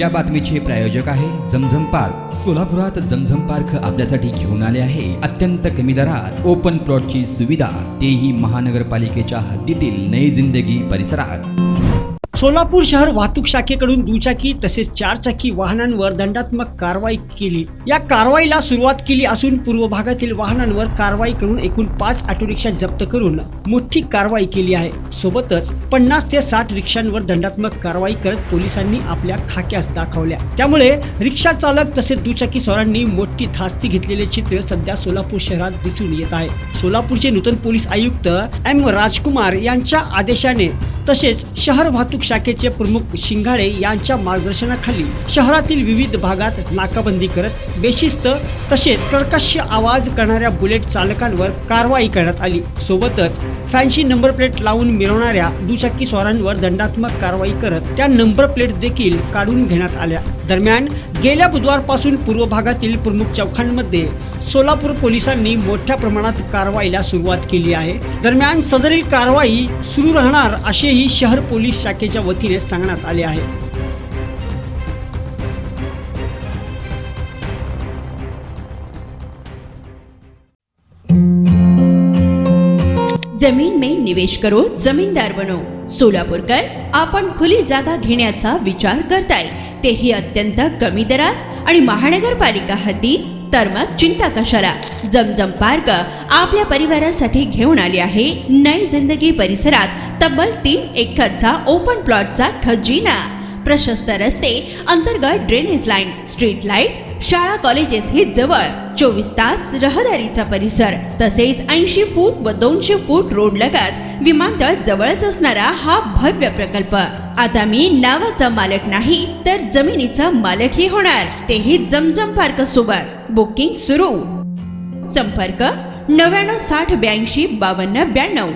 या बातमीचे प्रायोजक आहे झमझम पार्क। सोलापुरात झमझम पार्क आपल्यासाठी घेऊन आले आहे अत्यंत कमी दरात ओपन प्लॉटची सुविधा, तेही महानगरपालिकेच्या हद्दीतील नई जिंदगी परिसरात। सोलापूर शहर वाहतूक शाखेकडून दुचाकी तसेच चारचाकी वाहनांवर दंडात्मक कारवाई केली। या कारवाईला सुरुवात केली असून पूर्व भागातील वाहनांवर कारवाई करून एकूण 5 ऑटो रिक्षा जप्त करून मोठी कारवाई केली आहे। सोबतच 50 ते 60 रिक्षांवर दंडात्मक कारवाई करत पोलिसांनी आपल्या खाक्यास दाखवल्या। त्यामुळे रिक्षा चालक तसेच दुचाकी स्वारांनी मोठी धास्ती घेतलेले चित्र सध्या सोलापूर शहरात दिसून येत आहे। सोलापूरचे नूतन पोलीस आयुक्त एम राजकुमार यांच्या आदेशाने तसेच शहर वाहतूक शाखेचे प्रमुख शिंगाडे यांच्या मार्गदर्शनाखाली शहरातील विविध भागात नाकाबंदी करत बेशिस्त तसेच कर्कश आवाज करणाऱ्या बुलेट चालकांवर कारवाई करण्यात आली। सोबतच फॅन्सी नंबर प्लेट लावून मिरवणाऱ्या दुचाकी स्वारांवर दंडात्मक कारवाई करत त्या नंबर प्लेट देखील काढून घेण्यात आल्या। दरम्यान गेल्या बुधवारपासून पूर्व भागातील प्रमुख चौकांमध्ये सोलापूर पोलिसांनी मोठ्या प्रमाणात कारवाईला सुरुवात केली आहे। दरम्यान सदरील कारवाई सुरू राहणार असेही शहर पोलीस शाखेच्या वतीने सांगण्यात आले आहे। जमीन में निवेश करो, जमीनदार बनो। सोलापूरकर आपण खुली जागा घेण्याचा विचार करताय, तेही अत्यंत कमी दरात आणि महानगरपालिका हद्दी, तर मग चिंता कशाला। झमझम पार्क आपल्या परिवारासाठी घेऊन आली आहे नई जिंदगी परिसरात तब्बल 3 एकरचा ओपन प्लॉटचा खजिना। प्रशस्त रस्ते, अंतर्गत ड्रेनेज लाईन, स्ट्रीट लाईट, शाळा कॉलेजेस हे जवळ, 24 तास रहदारीचा परिसर, तसेच 80 फूट व 200 फूट रोड लगत विमानतळ जवळच असणारा हा भव्य प्रकल्प। आता मी नावाचा मालक नाही तर जमिनीचा मालकही होणार, तेही झमझम पार्क सोबत। बुकिंग सुरू। संपर्क 99 60 82 52 92।